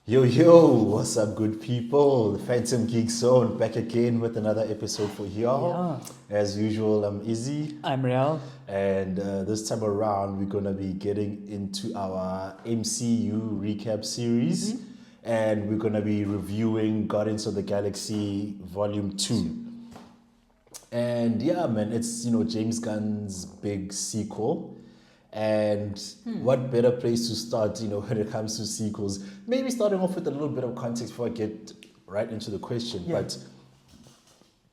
Yo, what's up, good people? The Phantom Geek Zone back again with another episode for y'all. As usual, I'm Izzy, I'm Riyaal. and this time around, we're gonna be getting into our MCU recap series, and we're gonna be reviewing Guardians of the Galaxy Volume 2. And yeah, man, it's James Gunn's big sequel. And what better place to start, when it comes to sequels? Maybe starting off with a little bit of context before I get right into the question. Yeah. But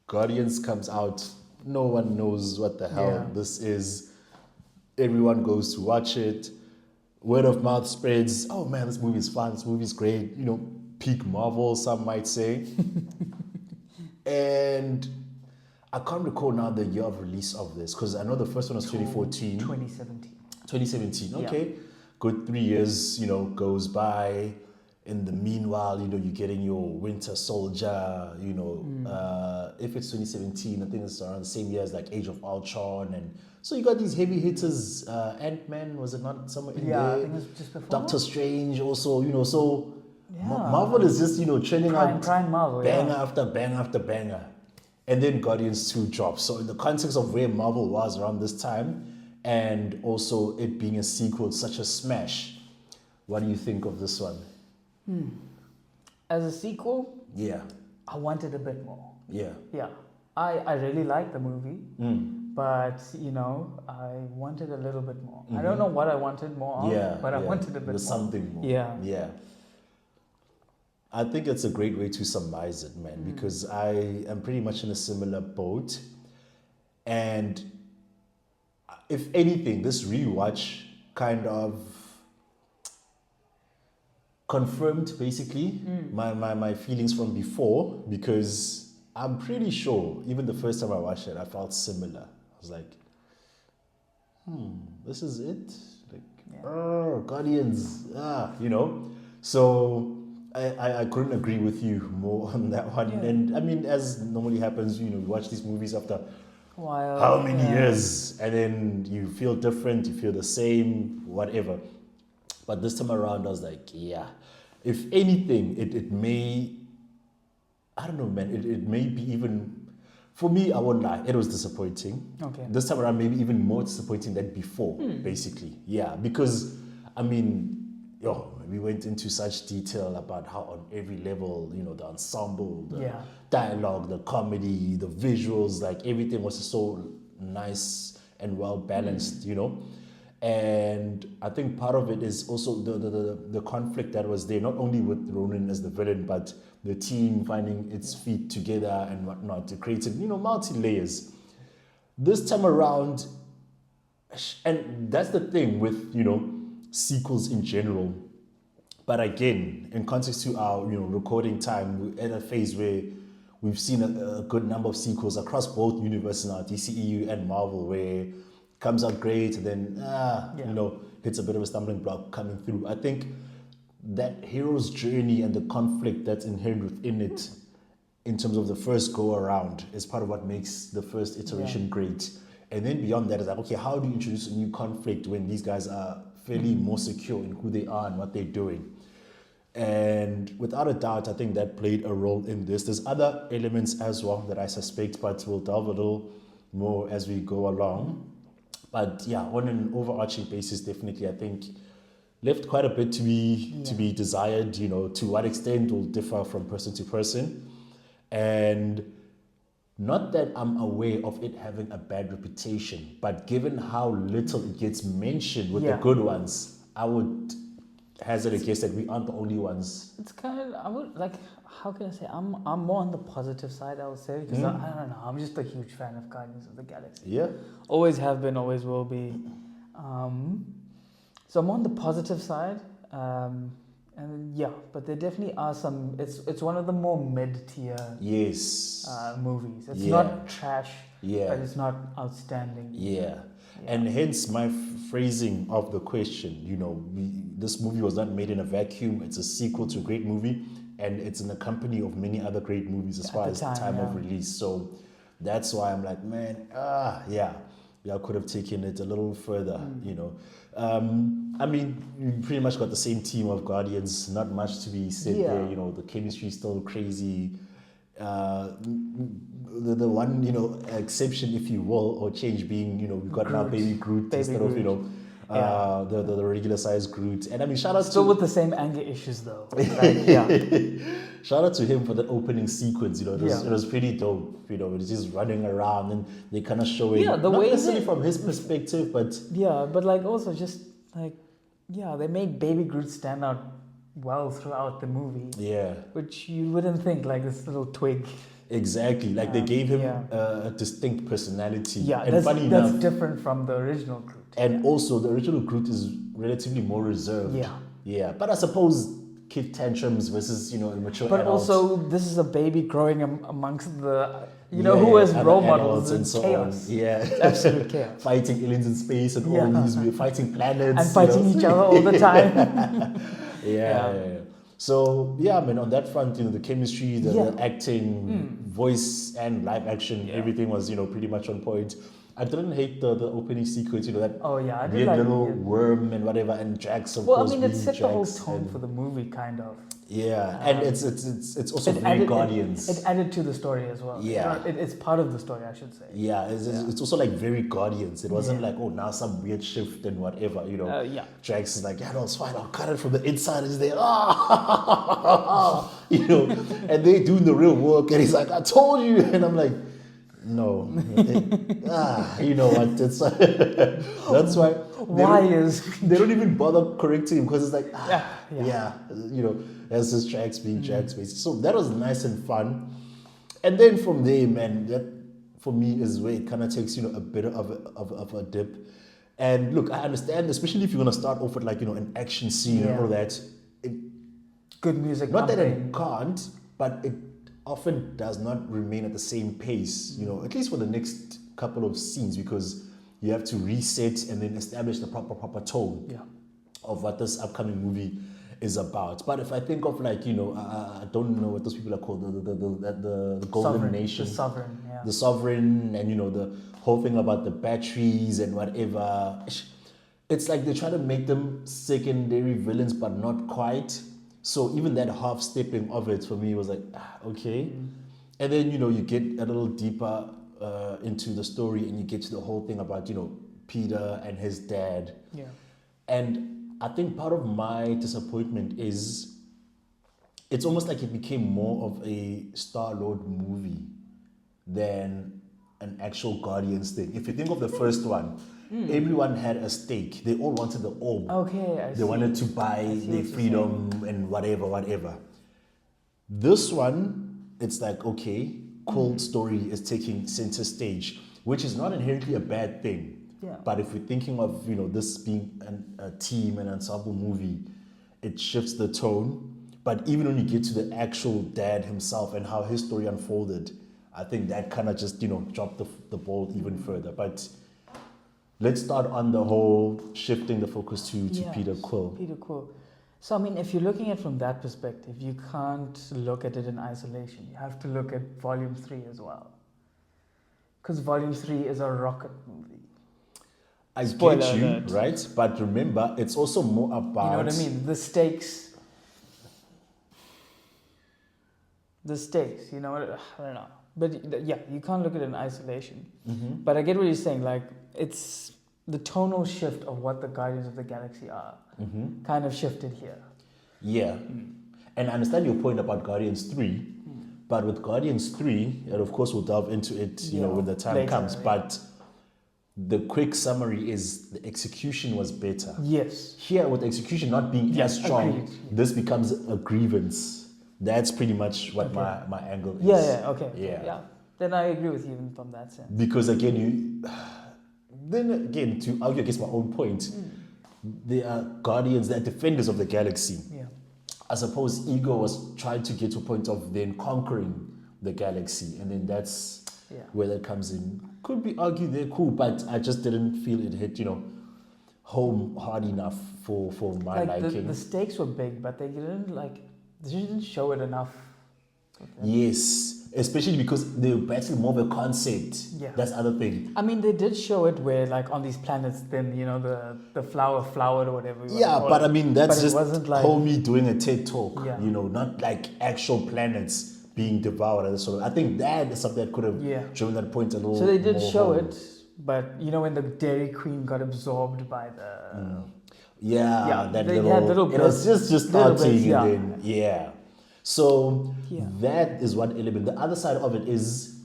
Guardians comes out, no one knows what the hell this is. Everyone goes to watch it. Word of mouth spreads. Oh man, this movie is fun. This movie is great. Peak Marvel, some might say. And I can't recall now the year of release of this because I know the first one was 2014. 2017. 2017, okay. Yeah. Good 3 years, goes by. In the meanwhile, you're getting your Winter Soldier, if it's 2017, I think it's around the same year as like Age of Ultron. And so you got these heavy hitters, Ant-Man, was it not somewhere in there? Yeah, I think it was just before. Doctor Strange also, so Yeah. Marvel is just, churning out Prime Marvel, banger after banger after banger. And then Guardians 2 drops. So in the context of where Marvel was around this time, and also it being a sequel, such a smash, what do you think of this one? As a sequel, Yeah, I wanted a bit more. yeah. Yeah. I really liked the movie, but I wanted a little bit more. I don't know what I wanted more of, Yeah, but I yeah. wanted a bit There's more. something more. Yeah. Yeah. I think it's a great way to surmise it, man, because I am pretty much in a similar boat. And if anything, this rewatch kind of confirmed basically my feelings from before, because I'm pretty sure even the first time I watched it, I felt similar. I was like, this is it? Like, Guardians, So I couldn't agree with you more on that one. Yeah. And I mean, as normally happens, we watch these movies after While, how many years, and then you feel different, you feel the same, whatever. But this time around, I was like, yeah, if anything, it may, I don't know, man, it may be even, for me, I won't lie, it was disappointing. Okay. This time around, maybe even more disappointing than before, basically. Yeah, because, I mean, we went into such detail about how on every level, the ensemble, the dialogue, the comedy, the visuals, like everything was so nice and well balanced, And I think part of it is also the conflict that was there, not only with Ronan as the villain, but the team finding its feet together and whatnot to create, multi-layers. This time around, and that's the thing with, sequels in general. But again, in context to our, recording time, we're at a phase where we've seen a good number of sequels across both universes now, DCEU and Marvel, where it comes out great and then, hits a bit of a stumbling block coming through. I think that hero's journey and the conflict that's inherent within it in terms of the first go around is part of what makes the first iteration great. And then beyond that is like, okay, how do you introduce a new conflict when these guys are fairly more secure in who they are and what they're doing? And without a doubt, I think that played a role in this. There's other elements as well that I suspect, but we'll delve a little more as we go along. But yeah, on an overarching basis, definitely, I think left quite a bit to be desired. To what extent will differ from person to person, and not that I'm aware of it having a bad reputation, but given how little it gets mentioned with the good ones, I would hazard a guess that we aren't the only ones. It's kind of, I would like, how can I say, I'm more on the positive side, I would say, because I don't know, I'm just a huge fan of Guardians of the Galaxy. Yeah. Always have been, always will be. So I'm on the positive side, and but there definitely are some. It's one of the more mid-tier movies. It's not trash, but it's not outstanding. And hence my phrasing of the question. This movie was not made in a vacuum. It's a sequel to a great movie, and it's in the company of many other great movies as far as time of release. So that's why I'm like, man, y'all could have taken it a little further, you know. I mean, you pretty much got the same team of Guardians. Not much to be said there. You know, the chemistry is still crazy. The one, you know, exception, if you will, or change being, you know, we got now Baby Groot instead of, you know, the regular size Groot. And I mean, shout out still with the same anger issues though. Like, shout out to him for the opening sequence. You know, it was pretty dope. You know, it's just running around and they kind of showing the not way necessarily from his perspective, but but like also just like they made Baby Groot stand out well throughout the movie. Yeah, which you wouldn't think, like this little twig. Exactly, like they gave him a distinct personality. Yeah, and that's different from the original Groot. And also, the original Groot is relatively more reserved. Yeah, but I suppose kid tantrums versus, you know, immature but adults. also, this is a baby growing amongst the, you know, who has role models and so chaos. On. Yeah, it's absolute chaos. Fighting aliens in space and all these, we're fighting planets and fighting each other all the time. Yeah. So I mean, on that front, you know, the chemistry, the acting, voice, and live action, everything was, you know, pretty much on point. I didn't hate the opening sequence, you know, that weird little worm and whatever, and Drax, of course. Well, I mean, it set the whole tone for the movie, kind of. Yeah, and it's also very Guardians. It added to the story as well. Yeah. It's part of the story, I should say. Yeah, it's also like very Guardians. It wasn't like, oh, now some weird shift and whatever, you know. Drax is like, yeah, no, it's fine, I'll cut it from the inside. He's there, you know, and they doing the real work, and he's like, I told you. And I'm like, no, you know what? It's that's why. They don't even bother correcting him because it's like, you know, that's just Drax being Drax basically. So that was nice and fun. And then from there, man, that for me is where it kind of takes, you know, a bit of a dip. And look, I understand, especially if you're gonna start off with like, you know, an action scene and all that. Good music. Not that it can't, but it often does not remain at the same pace, you know, at least for the next couple of scenes, because you have to reset and then establish the proper tone of what this upcoming movie is about. But if I think of like, you know, I don't know what those people are called, the Golden Sovereign, Nation. The Sovereign, and you know, the whole thing about the batteries and whatever. It's like they try to make them secondary villains, but not quite. So even that half stepping of it for me was like, okay. And then, you know, you get a little deeper into the story and you get to the whole thing about, you know, Peter and his dad. Yeah. And I think part of my disappointment is it's almost like it became more of a Star-Lord movie than an actual Guardians thing. If you think of the first one, everyone had a stake. They all wanted the orb. Okay, They wanted to buy their freedom and whatever. This one, it's like, okay, cool story is taking center stage, which is not inherently a bad thing. Yeah. But if we're thinking of, you know, this being a team and ensemble movie, it shifts the tone. But even when you get to the actual dad himself and how his story unfolded, I think that kind of just, you know, dropped the ball even further. But let's start on the whole shifting the focus to Peter Quill. Peter Quill. So, I mean, if you're looking at it from that perspective, you can't look at it in isolation. You have to look at Volume 3 as well. Because Volume 3 is a rocket movie. I get you, right? But remember, it's also more about... You know what I mean? The stakes, you know, I don't know. But yeah, you can't look at it in isolation. Mm-hmm. But I get what you're saying. Like, it's the tonal shift of what the Guardians of the Galaxy are kind of shifted here. Yeah. And I understand your point about Guardians 3. But with Guardians 3, and of course we'll delve into it, you know, when the time comes. Yeah. But the quick summary is the execution was better. Yes. Here, with execution not being as strong, this becomes a grievance. That's pretty much what my angle is. Yeah. Then I agree with you from that sense. Because again, to argue against my own point, they are guardians, they are defenders of the galaxy. Yeah. I suppose Ego was trying to get to a point of then conquering the galaxy, and then that's where that comes in. Could be argued they're cool, but I just didn't feel it hit, you know, home hard enough for my liking. The stakes were big, but they didn't show it enough. Yes, especially because they were battling more of a concept. Yeah. That's the other thing. I mean, they did show it where, like, on these planets, then, the flower flowered or whatever. But I mean, that's just like, homie doing a TED talk, yeah. Not like actual planets being devoured. And so I think that is something that could have driven that point a little. So they did show it, but when the Dairy Queen got absorbed by the. That they had little bits. It was just starting, and then So that is one element. The other side of it is,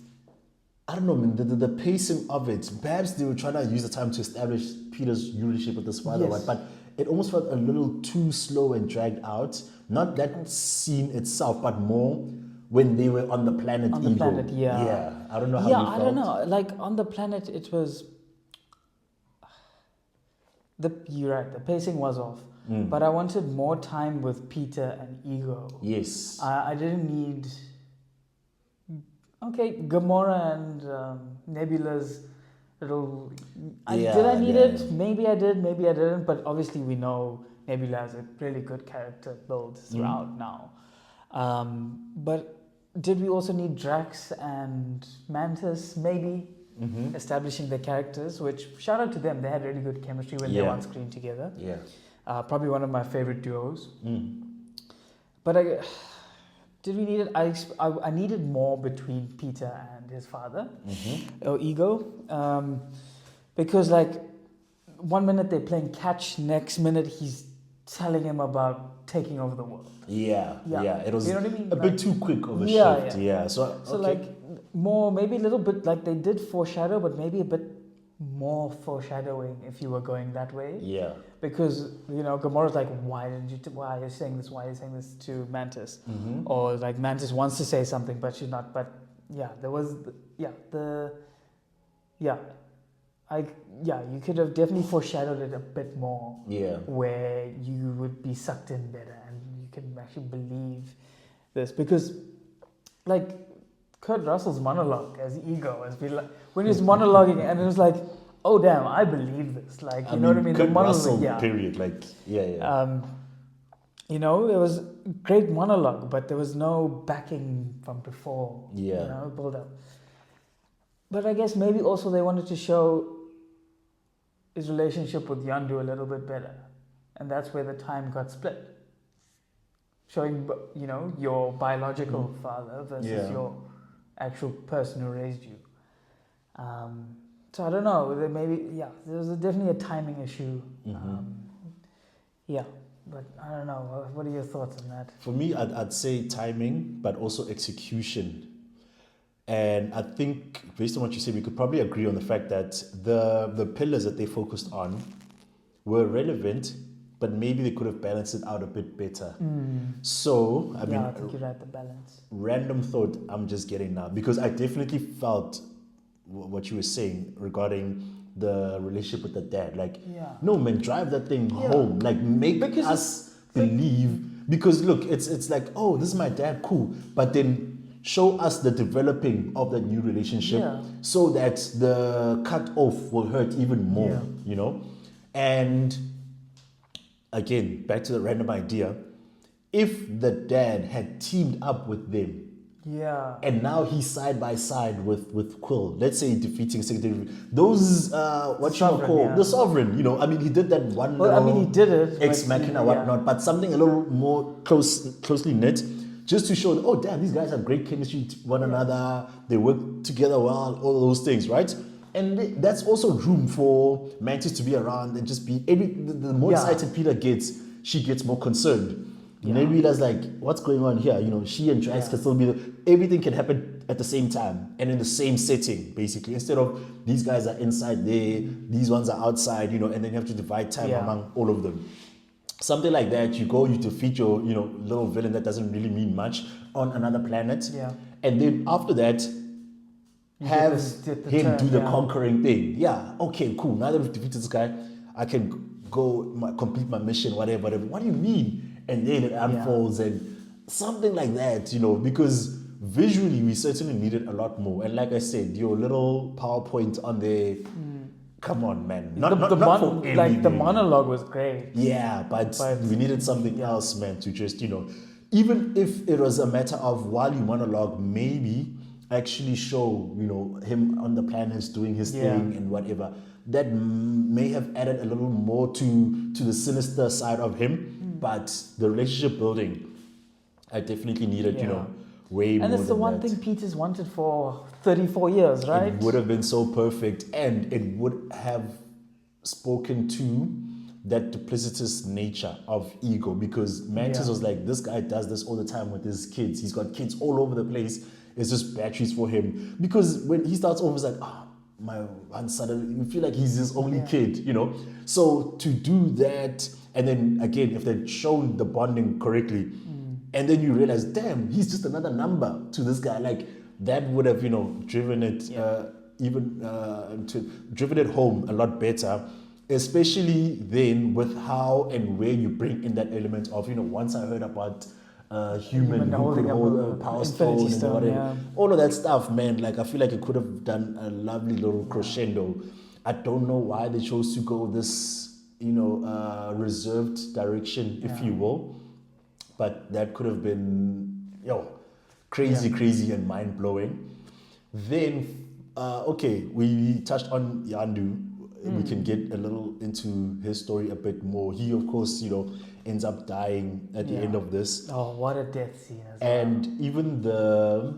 I don't know, man, the pacing of it. Perhaps they were trying to use the time to establish Peter's relationship with his father, right? But it almost felt a little too slow and dragged out. Not that scene itself, but more when they were on the planet Ego. Yeah. I don't know how you felt. I don't know. Like, on the planet, it was... You're right, the pacing was off. But I wanted more time with Peter and Ego. Yes. I didn't need... Okay, Gamora and Nebula's little... Did I need it? Maybe I did, maybe I didn't. But obviously we know Nebula has a really good character build throughout now. But did we also need Drax and Mantis? Maybe. Establishing their characters, which, shout out to them, they had really good chemistry when they were on screen together. Probably one of my favorite duos. But did we need it? I needed more between Peter and his father, or Ego, because, like, one minute they're playing catch, next minute he's telling him about taking over the world. It was, you know what I mean? a bit too quick of a shift. So like, more, maybe a little bit, like, they did foreshadow, but maybe a bit more foreshadowing if you were going that way. Because, Gamora's like, why are you saying this? Why are you saying this to Mantis? Or, like, Mantis wants to say something, but she's not. But, there was, you could have definitely foreshadowed it a bit more. Where you would be sucked in better and you can actually believe this. Because, like, Kurt Russell's monologue as Ego has been like, when he was monologuing, and it was like, oh damn, I believe this. Like, you know what I mean? Kurt the monologue, Russell, period. Like, it was great monologue, but there was no backing from before. Build up. But I guess maybe also they wanted to show his relationship with Yondu a little bit better, and that's where the time got split. Showing, your biological father versus your actual person who raised you. So I don't know. There was definitely a timing issue. But I don't know. What are your thoughts on that? For me, I'd say timing, but also execution. And I think, based on what you said, we could probably agree on the fact that the pillars that they focused on were relevant, but maybe they could have balanced it out a bit better. So, I mean, I think you're right, the balance. Random thought I'm just getting now, because I definitely felt what you were saying regarding the relationship with the dad. Like, no man, drive that thing home. Like, make us believe. Because look, it's like, oh, this is my dad, cool. But then show us the developing of that new relationship so that the cut off will hurt even more, And again, back to the random idea. If the dad had teamed up with them, and now he's side by side with Quill, let's say defeating Secretary, those the Sovereign, I mean, he did that one. Well, I mean, he did it ex machina, whatnot, but something a little more closely knit, just to show, oh damn, these guys have great chemistry to one another. They work together well, all those things, right? And that's also room for Mantis to be around and just be the more excited Peter gets, she gets more concerned. Nebula's like, what's going on here? She and Drax can still be everything can happen at the same time and in the same setting, basically. Instead of these guys are inside there, these ones are outside, and then you have to divide time among all of them. Something like that, you defeat your, little villain that doesn't really mean much on another planet. And then after that, have him do the conquering thing. Okay, cool. Now that we've defeated this guy, I can go complete my mission, whatever. What do you mean? And then it unfolds and something like that, because visually we certainly needed a lot more. And like I said, your little PowerPoint on the come on, man. The monologue was great. But we needed something else, man, to just, even if it was a matter of while you monologue, maybe actually show, him on the planets doing his thing and whatever, that may have added a little more to the sinister side of him. But the relationship building, I definitely needed, way more. And it's the one thing Peter's wanted for 34 years, right? It would have been so perfect, and it would have spoken to that duplicitous nature of ego, because Mantis was like, this guy does this all the time with his kids. He's got kids all over the place. It's just batteries for him. Because when he starts off, it's like, my one suddenly, you feel like he's his only kid, So to do that, and then again, if they'd shown the bonding correctly, and then you realize, damn, he's just another number to this guy. Like, that would have, driven it driven it home a lot better. Especially then with how and where you bring in that element of, once I heard about human who could hold a power stone and whatever, all of that stuff, man, like I feel like it could have done a lovely little crescendo. I don't know why they chose to go this, reserved direction, if you will, but that could have been, crazy and mind-blowing. Then, we touched on Yandu. We can get a little into his story a bit more. He, of course, ends up dying at the end of this. Oh, what a death scene as well. And even the,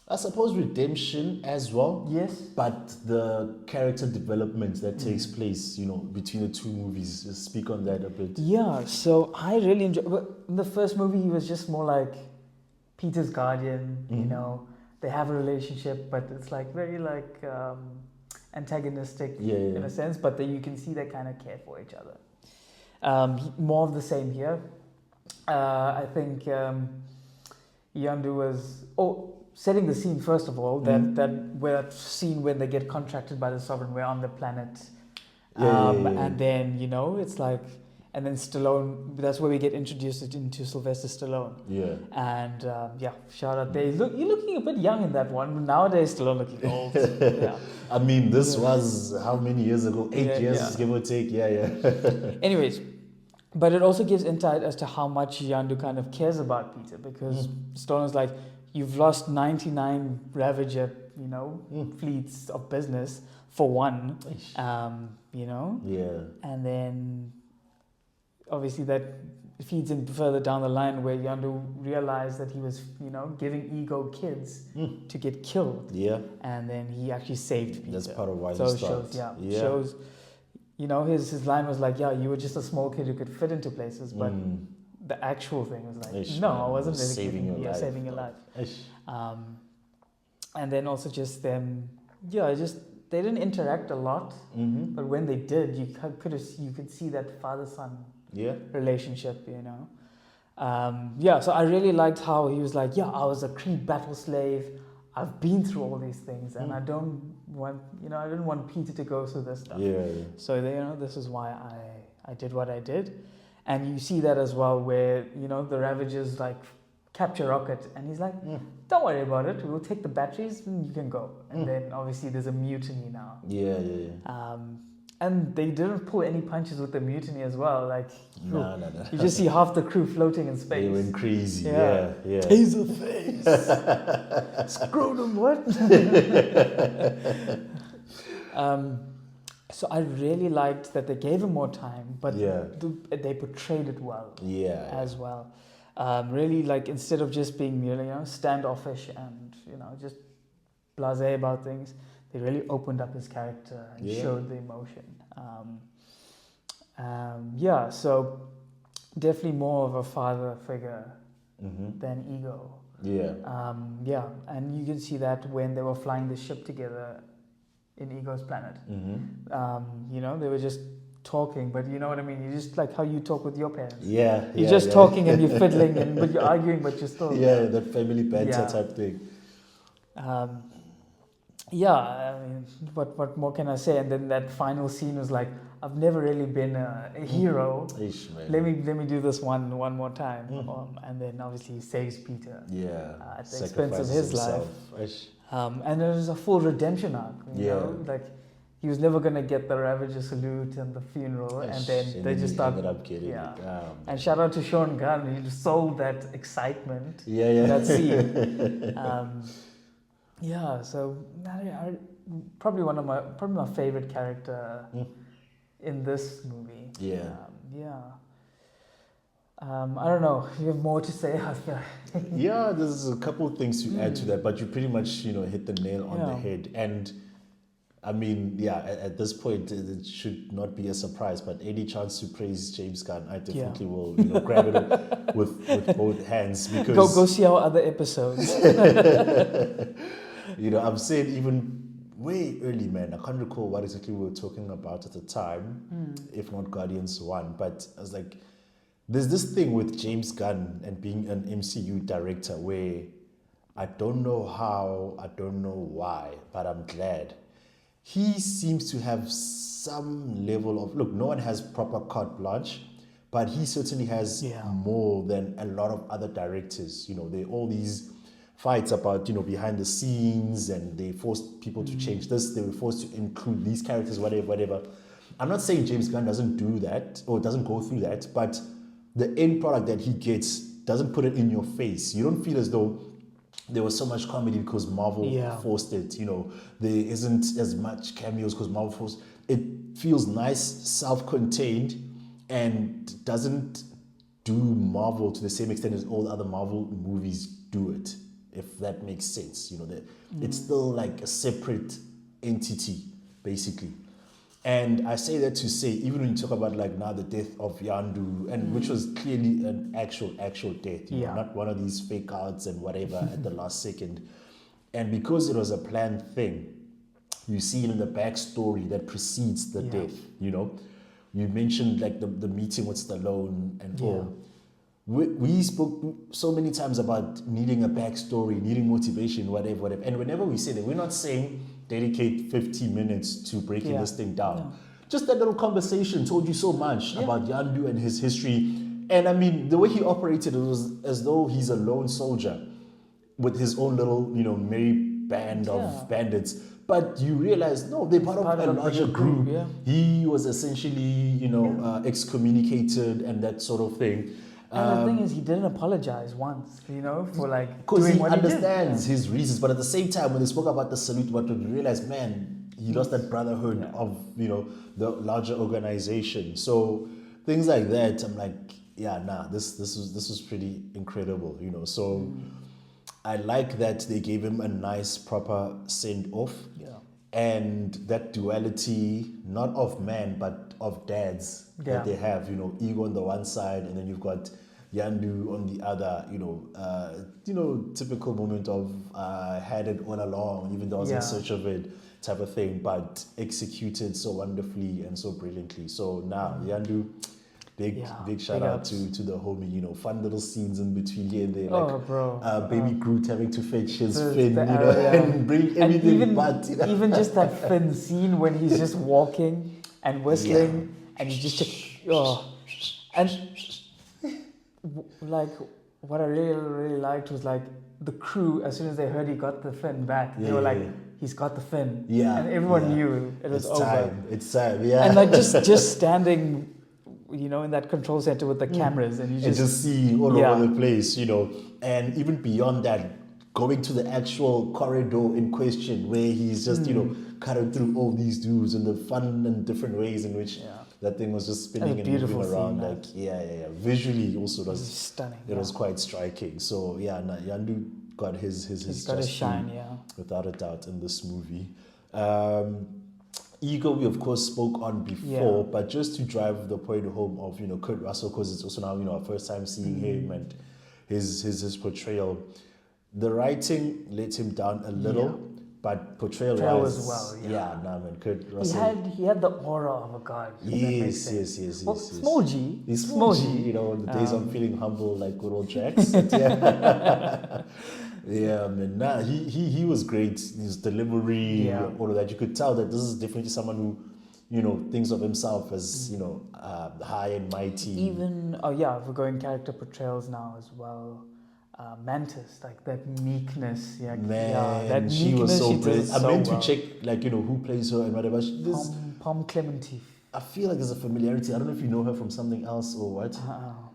I suppose, redemption as well. Yes. But the character development that takes place, between the two movies. Just speak on that a bit. Yeah, so I really enjoyed, but in the first movie, he was just more like Peter's guardian, They have a relationship, but it's like very like... antagonistic in a sense, but then you can see they kind of care for each other. More of the same here. I think Yandu was setting the scene first of all. That scene when they get contracted by the Sovereign, we're on the planet, and then it's like. And then Stallone, that's where we get introduced into Sylvester Stallone. Yeah. And shout out there. You're looking a bit young in that one. Nowadays, Stallone looking old. Yeah. I mean, this was how many years ago? 8 years, give or take. Yeah. Anyways, but it also gives insight as to how much Yandu kind of cares about Peter, because Stallone's like, you've lost 99 Ravager, fleets of business for one, Yeah. And then... obviously that feeds in further down the line where Yandu realized that he was, giving ego kids to get killed. Yeah. And then he actually saved Peter. That's part of why he started. Shows, his line was like, you were just a small kid who could fit into places, but the actual thing was like, I wasn't really saving your life. And then also just them, they didn't interact a lot, but when they did, you could see that father-son relationship, so I really liked how he was like, I was a Creed battle slave, I've been through all these things, and I don't want, I didn't want Peter to go through this stuff. So this is why I did what I did. And you see that as well where, the Ravagers like capture Rocket, and he's like, don't worry about it, we'll take the batteries and you can go. And then obviously there's a mutiny now. And they didn't pull any punches with the mutiny as well. Like, no. You just see half the crew floating in space. They went crazy. Yeah. Taser face. Scrotum, what? So I really liked that they gave him more time, but they portrayed it well. As well. Really, like, instead of just being, standoffish and, just blasé about things, they really opened up his character and showed the emotion. So definitely more of a father figure than Ego. And you can see that when they were flying the ship together in Ego's planet. They were just talking, but you know what I mean? You just like how you talk with your parents. You're just talking and you're fiddling, but you're arguing, but you're still... that family banter type thing. I mean, what more can I say? And then that final scene was like, I've never really been a hero. Let me do this one more time. And then obviously he saves Peter. At the expense of his life. And there was a full redemption arc. You know, like he was never gonna get the Ravager salute and the funeral, and then they just ended up getting it. And shout out to Sean Gunn, he just sold that excitement. Yeah. That scene. So probably my favorite character in this movie. I don't know. You have more to say? Yeah, there's a couple of things to add to that, but you pretty much hit the nail on the head. And I mean, at this point, it should not be a surprise. But any chance to praise James Gunn, I definitely will grab it with both hands, because go see our other episodes. I'm saying even way early, man. I can't recall what exactly we were talking about at the time, if not Guardians 1. But I was like, there's this thing with James Gunn and being an MCU director where I don't know how, I don't know why, but I'm glad. He seems to have some level of, look, no one has proper carte blanche, but he certainly has more than a lot of other directors. There are all these fights about, behind the scenes, and they forced people to change this, they were forced to include these characters, whatever. I'm not saying James Gunn doesn't do that or doesn't go through that, but the end product that he gets doesn't put it in your face. You don't feel as though there was so much comedy because Marvel forced it. There isn't as much cameos because Marvel forced it. Feels nice, self-contained, and doesn't do Marvel to the same extent as all the other Marvel movies do it, if that makes sense. It's still like a separate entity, basically. And I say that to say, even when you talk about like now the death of Yandu, and which was clearly an actual death, not one of these fake outs and whatever at the last second. And because it was a planned thing, you see in the backstory that precedes the death, You mentioned like the meeting with Stallone and all. We spoke so many times about needing a backstory, needing motivation, whatever. And whenever we say that, we're not saying dedicate 50 minutes to breaking this thing down. No. Just that little conversation told you so much about Yandu and his history. And I mean, the way he operated, it was as though he's a lone soldier with his own little, merry band of bandits. But you realize, no, they're part of a larger group. Yeah. He was essentially, excommunicated and that sort of thing. And the thing is, he didn't apologize once, for like because he understands his reasons. But at the same time, when they spoke about the salute, what we realized, man, he lost that brotherhood of the larger organization. So things like that, I'm like, this was pretty incredible, So I like that they gave him a nice proper send off. Yeah. And that duality, not of man, but of dads that they have, Ego on the one side, and then you've got Yandu on the other, typical moment of had it all along, even though I was in search of it type of thing, but executed so wonderfully and so brilliantly. So now Yandu, big shout out to the homie, fun little scenes in between here and there, like baby Groot having to fetch his fin, and bring everything, even just that fin scene when he's just walking and whistling, and he just and like what I really liked was like the crew, as soon as they heard he got the fin back, they were like, he's got the fin, and everyone knew it was over. It's time, and like just standing, in that control center with the cameras, and you just see all over the place, and even beyond that, going to the actual corridor in question where he's just, cutting through all these dudes and the fun and different ways in which that thing was just spinning and moving around. Scene, visually also it was stunning. It was quite striking. So Yandu got his got his shine, without a doubt in this movie. Ego, we of course spoke on before, but just to drive the point home of Kurt Russell, because it's also now our first time seeing him and his portrayal. The writing let him down a little, but portrayal was Kurt Russell. He had the aura of a god. Yes. Small G. He's small G. The days I'm feeling humble like good old Jax. Man. He was great. His delivery, all of that. You could tell that this is definitely someone who, thinks of himself as, high and mighty. Even, we're going character portrayals now as well. Mantis, like that meekness. Yeah, man, that she was so brilliant. I meant well. to check, like, who plays her and whatever. Pom Clemente. I feel like there's a familiarity. I don't know if you know her from something else or what. No.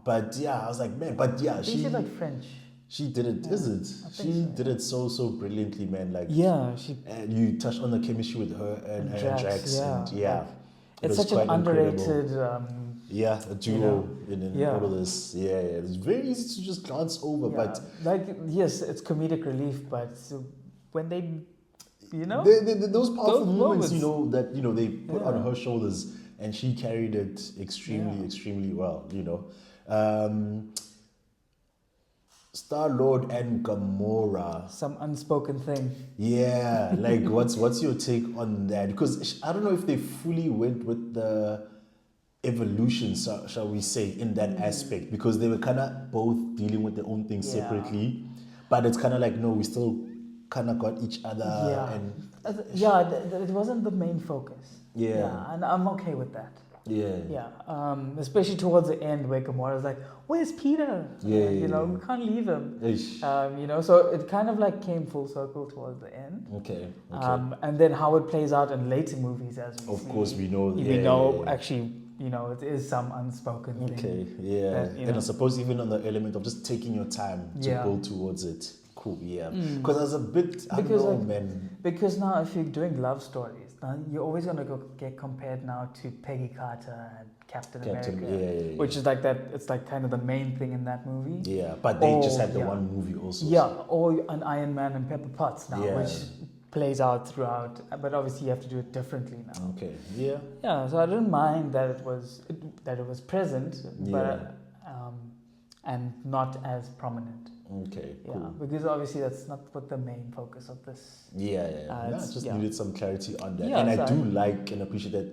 But yeah, I was like, man. But yeah, she's like French. She did it. Is it? She did it so brilliantly, man. Like And you touched on the chemistry with her and Drax. And like, it's such an underrated. A duo in all of this. Yeah, it's very easy to just glance over, but like yes, it's comedic relief, but when they, those powerful moments, that they put on her shoulders, and she carried it extremely well. Star-Lord and Gamora. Some unspoken thing. Yeah, like what's your take on that? Because I don't know if they fully went with the evolution, shall we say, in that aspect, because they were kind of both dealing with their own things separately, but it's kind of like, no, we still kind of got each other. It wasn't the main focus. And I'm okay with that. Especially towards the end where Gamora's like, where's Peter? We can't leave him. So it kind of like came full circle towards the end. Okay. And then how it plays out in later movies, as we see. Of course, we know. Actually, it is some unspoken thing. And I suppose even on the element of just taking your time to build towards it. Cool, because I was a bit, man. Because now if you're doing love stories, now you're always going to get compared now to Peggy Carter and Captain America, which is like that. It's like kind of the main thing in that movie. Yeah, but they just had the one movie also. Or an Iron Man and Pepper Potts now, which plays out throughout. But obviously you have to do it differently now. Okay. Yeah. So I didn't mind that it was present, but and not as prominent. Okay, cool. Because obviously that's not what the main focus of this. Just needed some clarity on that, and I do like and appreciate that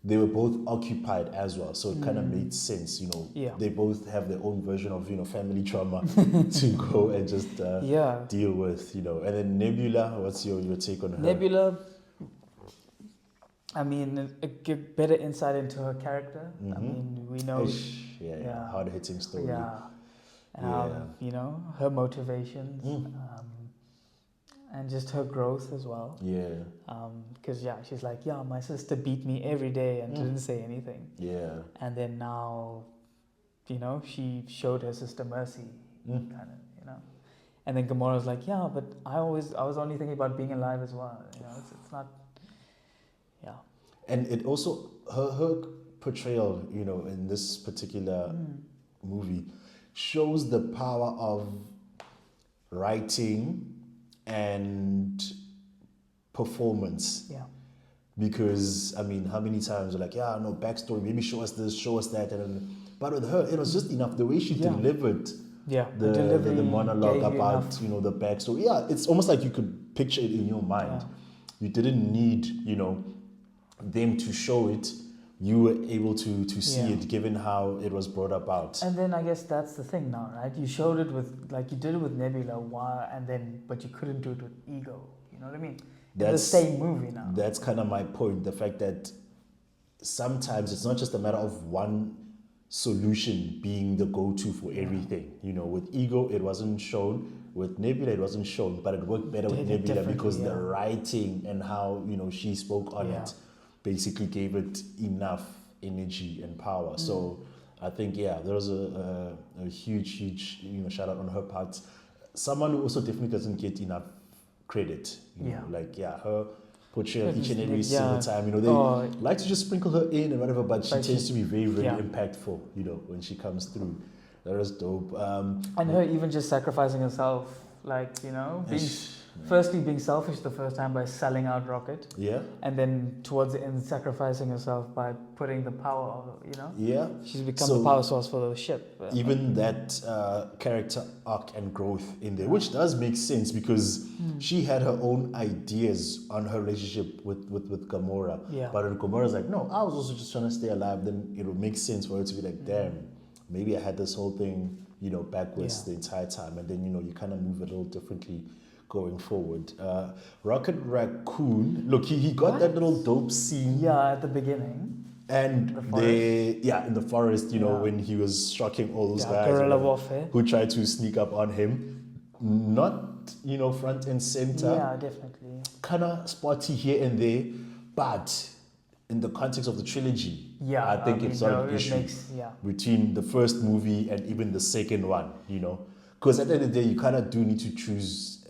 they were both occupied as well, so it kind of made sense. They both have their own version of family trauma to go and just deal with. And then Nebula, what's your take on her? Nebula, I mean, give better insight into her character. I mean, we know. Hard hitting story. Her motivations, and just her growth as well. Because she's like, my sister beat me every day and didn't say anything. And then now, she showed her sister mercy, kind of, And then Gamora's like, but I was only thinking about being alive as well. It's not. And it also her portrayal, in this particular movie, shows the power of writing and performance. Because, I mean, how many times we're like, backstory, maybe show us this, show us that. But with her, it was just enough. The way she delivered the monologue about, the backstory. It's almost like you could picture it in your mind. You didn't need, them to show it. You were able to see it, given how it was brought about. And then I guess that's the thing now, right? You showed it with, like you did it with Nebula, but you couldn't do it with Ego. You know what I mean? It's the same movie now. That's kind of my point. The fact that sometimes it's not just a matter of one solution being the go-to for everything. With Ego, it wasn't shown. With Nebula, it wasn't shown, but it worked better with Nebula because the writing and how, she spoke on it basically gave it enough energy and power. So I think, there was a huge, shout out on her part. Someone who also definitely doesn't get enough credit. Her portrayal each and every single time. They like to just sprinkle her in and whatever, but she tends to be very, very impactful, when she comes through. That was dope. And her even just sacrificing herself, firstly being selfish the first time by selling out Rocket. And then towards the end, sacrificing herself by putting the power, she's become the power source for the ship. Even that character arc and growth in there, which does make sense because she had her own ideas on her relationship with Gamora. But when Gamora's like, no, I was also just trying to stay alive, then it would make sense for her to be like, damn, maybe I had this whole thing, backwards the entire time. And then, you kind of move a little differently going forward. Rocket Raccoon, look, he got that little dope scene. At the beginning. And in the forest, you know, when he was shocking all those guys guerrilla warfare who tried to sneak up on him, not, you know, front and center. Yeah, definitely. Kind of spotty here and there, but in the context of the trilogy, I think it's not an issue between the first movie and even the second one, you know. Because at the end of the day, you kind of do need to choose,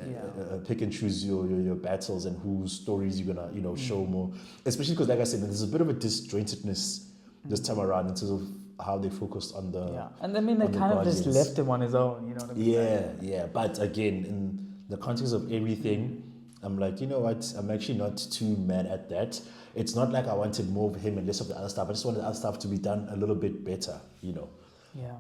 pick and choose your battles and whose stories you're going to, you know, show more. Especially because, like I said, there's a bit of a disjointedness this time around in terms of how they focused on the... Yeah, and I mean, they kind of just left him on his own, you know what I mean? Yeah. But again, in the context of everything, I'm like, you know what? I'm actually not too mad at that. It's not like I wanted more of him and less of the other stuff. I just wanted the other stuff to be done a little bit better, you know. Yeah.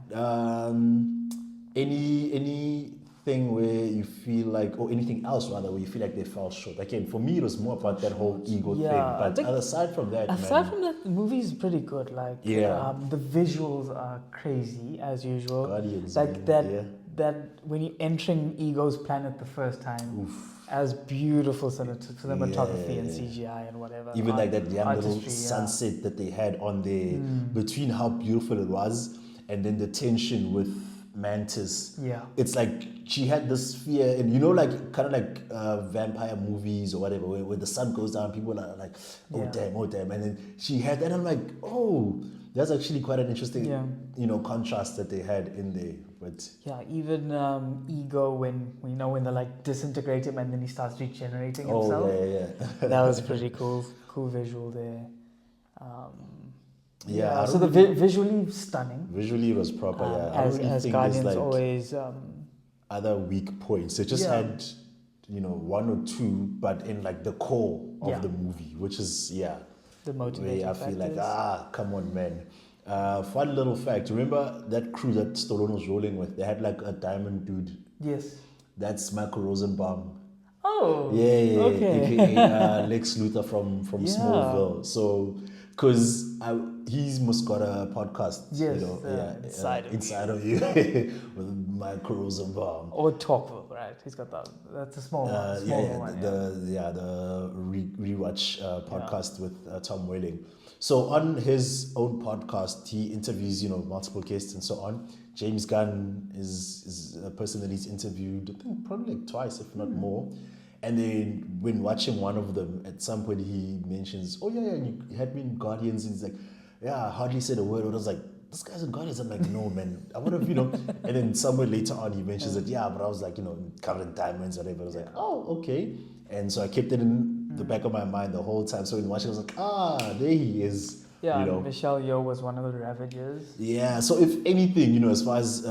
Anything where you feel like, or anything else rather, where you feel like they fell short? Again, for me, it was more about that whole ego thing. But aside from that, the movie is pretty good. Like, the visuals are crazy as usual. Guardians, like that when you're entering Ego's planet the first time. As beautiful cinematography and CGI and whatever. Even like that little sunset that they had on there, between how beautiful it was and then the tension with Mantis. Yeah. It's like she had this fear, and you know, like kind of like vampire movies or whatever, where the sun goes down, people are like, oh damn. And then she had that, and I'm like, oh, that's actually quite an interesting, you know, contrast that they had in there. But even Ego when they like disintegrate him and then he starts regenerating himself. That was pretty cool visual there. So visually stunning. Visually it was proper. As Guardians like always. Other weak points. They just had, you know, one or two, but in like the core of the movie, which is the motivating I feel like come on, man. Fun little fact. Remember that crew that Stallone was rolling with? They had like a diamond dude. Yes. That's Michael Rosenbaum. Oh. Yeah. Okay. AKA Lex Luthor from Smallville. So, because he's must got a podcast. Yes. You know, inside of you with Michael Rosenbaum. Or Talkville, right? He's got that. That's a small one. The rewatch podcast with Tom Welling. So on his own podcast, he interviews, you know, multiple guests and so on. James Gunn is a person that he's interviewed, I think probably like twice, if not more. And then when watching one of them, at some point he mentions, oh yeah, you had me in Guardians. And he's like, I hardly said a word. I was like, this guy's in Guardians. I'm like, no, man, I would have, you know. And then somewhere later on he mentions that, but I was like, you know, covered in diamonds or whatever. I was like, oh, okay. And so I kept it in the back of my mind the whole time. So when watching, I was like, there he is. Yeah, you know. Michelle Yeoh was one of the Ravagers. Yeah, so if anything, you know, as far as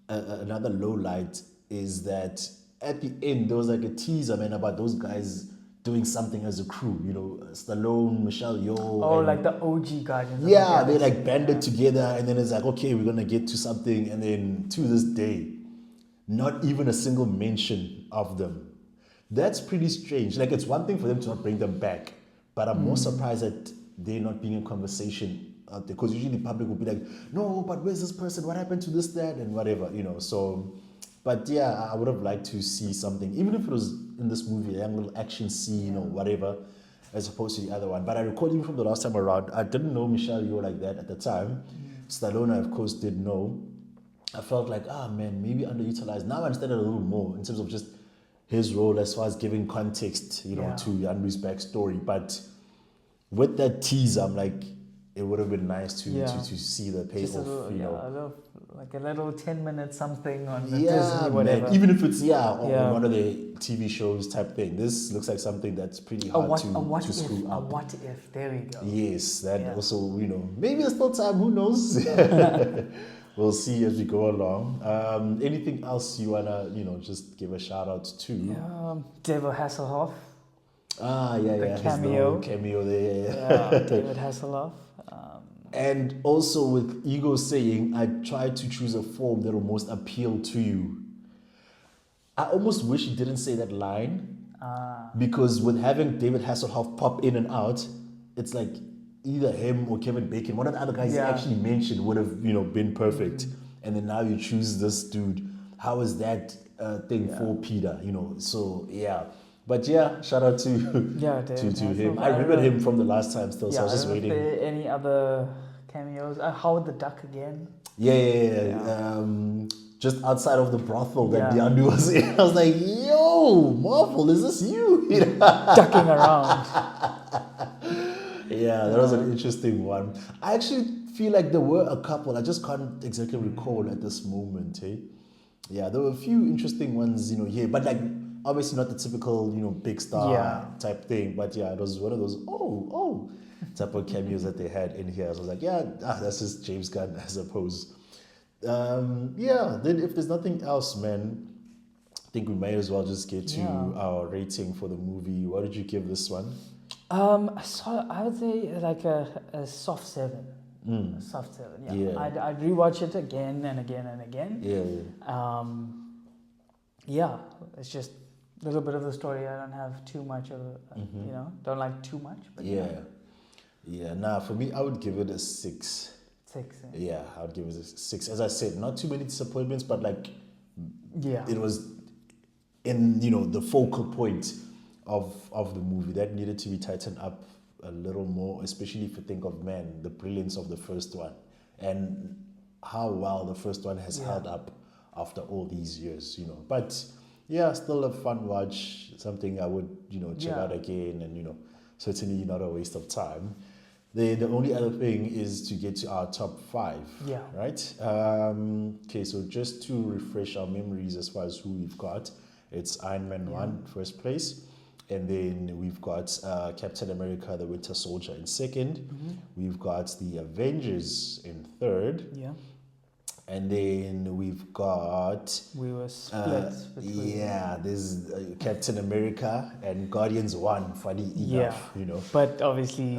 another low light is that at the end, there was like a teaser, man, about those guys doing something as a crew, you know, Stallone, Michelle Yeoh. Oh, like the OG Guardians. Yeah, they like banded together, and then it's like, okay, we're going to get to something. And then to this day, not even a single mention of them. That's pretty strange. Like, it's one thing for them to not bring them back, but I'm more surprised that they're not being in conversation out there, because usually the public will be like, no, but where's this person? What happened to this, that, and whatever, you know. So, but I would have liked to see something, even if it was in this movie, a young little action scene or whatever, as opposed to the other one. But I recall even from the last time around, I didn't know Michelle Yeoh like that at the time. Stallone, I of course, did know. I felt like, man, maybe underutilized. Now I understand it a little more in terms of just his role as far as giving context, you know, to Yanru's backstory. But with that teaser, I'm like, it would have been nice to see the payoff, you know. Like a little 10-minute something on the Disney, whatever. Man, even if it's on one of the TV shows type thing. This looks like something that's pretty hard to screw up. A what if, there we go. Yes, that also, you know, maybe there's still time, who knows? We'll see as we go along. Anything else you wanna, you know, just give a shout out to? David Hasselhoff. The cameo there. Yeah, David Hasselhoff. And also with Ego saying, I tried to choose a form that will most appeal to you. I almost wish he didn't say that line. Because with having David Hasselhoff pop in and out, it's like either him or Kevin Bacon, one of the other guys he actually mentioned would have, you know, been perfect. And then now you choose this dude. How is that thing for Peter? You know, so But yeah, shout out to to him. I remembered him from the last time still, so I was just waiting. Any other cameos? Howard the Duck again? Yeah. Just outside of the brothel that Diandu was in. I was like, yo, Marvel, is this you? Ducking around. Yeah, that was an interesting one. I actually feel like there were a couple. I just can't exactly recall at this moment. Hey? Yeah, there were a few interesting ones, here. But like, obviously not the typical, big star type thing. But yeah, it was one of those, type of cameos that they had in here. So I was like, that's just James Gunn, I suppose. Then if there's nothing else, man, I think we may as well just get to our rating for the movie. What did you give this one? I would say like a soft 7. A soft 7, yeah. I'd rewatch it again and again and again. It's just a little bit of the story. I don't have too much of, don't like too much. But for me, I would give it a 6. 6. Yeah, I would give it a 6. As I said, not too many disappointments, but like, it was in the focal point of the movie that needed to be tightened up a little more, especially if you think of the brilliance of the first one and how well the first one has held up after all these years. But still a fun watch, something I would check out again, and certainly not a waste of time. The only other thing is to get to our top 5. Yeah. Right? Okay, so just to refresh our memories as far as who we've got, it's Iron Man 1, first place. And then we've got Captain America, the Winter Soldier in second. Mm-hmm. We've got the Avengers in third. Yeah. And then we've got... We were split between... there's Captain America and Guardians 1, funny enough, But obviously,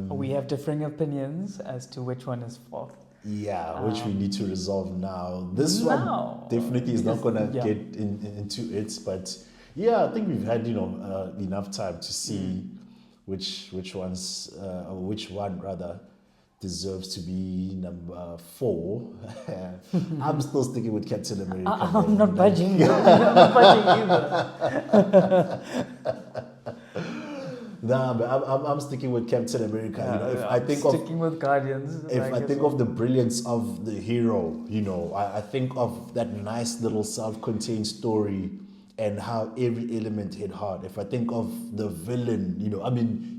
we have differing opinions as to which one is fourth. Yeah, which we need to resolve now. This one definitely is not going to get into it, but... Yeah, I think we've had enough time to see which one deserves to be number 4. I'm still sticking with Captain America. I'm not budging. I'm not budging either. Nah, but I'm sticking with Captain America. If I think sticking with Guardians. If I think of the brilliance of the hero, I think of that nice little self-contained story. And how every element hit hard. If I think of the villain,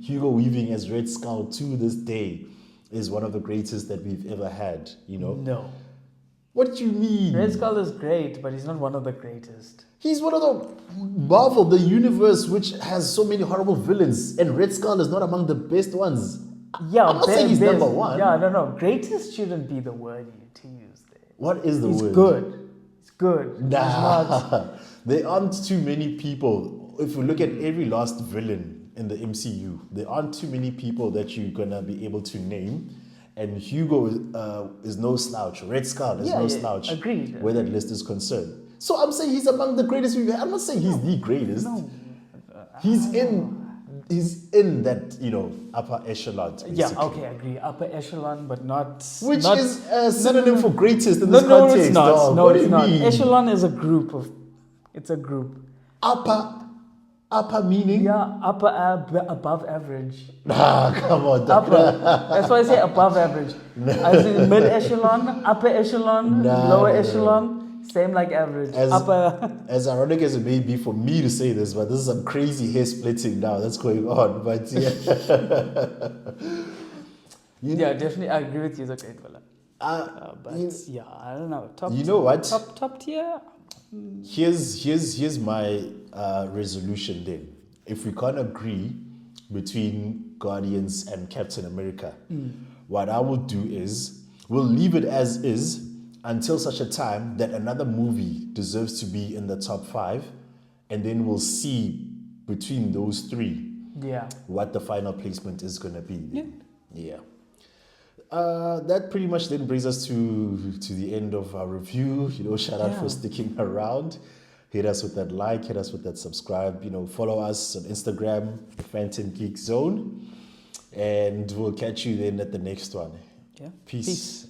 Hugo Weaving as Red Skull to this day is one of the greatest that we've ever had, No. What do you mean? Red Skull is great, but he's not one of the greatest. He's one of the Marvel, the universe, which has so many horrible villains, and Red Skull is not among the best ones. Yeah, I'm not saying he's number 1. Yeah, no. Greatest shouldn't be the word to use there. What is the word? He's good. It's good. Nah. There aren't too many people. If you look at every last villain in the MCU, there aren't too many people that you're gonna be able to name. And Hugo is no slouch. Red Skull is no slouch. Agreed. Where that list is concerned. So I'm saying he's among the greatest we've had. I'm not saying he's the greatest. No. He's in that, upper echelon. Basically. Yeah, okay, I agree. Upper echelon, but not... Which is a synonym for greatest in this context. No, it's not. Dog. No, what it's do you not. mean? Echelon is a group of... It's a group. Upper meaning? Yeah, above average. Come on. Upper. That's why I say above average. As in mid echelon, upper echelon, lower echelon, same like average. As ironic as it may be for me to say this, but this is some crazy hair splitting now that's going on. But yeah, definitely, I agree with you. He's a great villain. But I don't know. Top tier. Here's my resolution then. If we can't agree between Guardians and Captain America, what I will do is we'll leave it as is until such a time that another movie deserves to be in the top 5, and then we'll see between those 3 what the final placement is going to be. Yeah. That pretty much then brings us to the end of our review. Shout out for sticking around. Hit us with that like, hit us with that subscribe. Follow us on Instagram, the Phantom Geek Zone, and we'll catch you then at the next one. Yeah. Peace.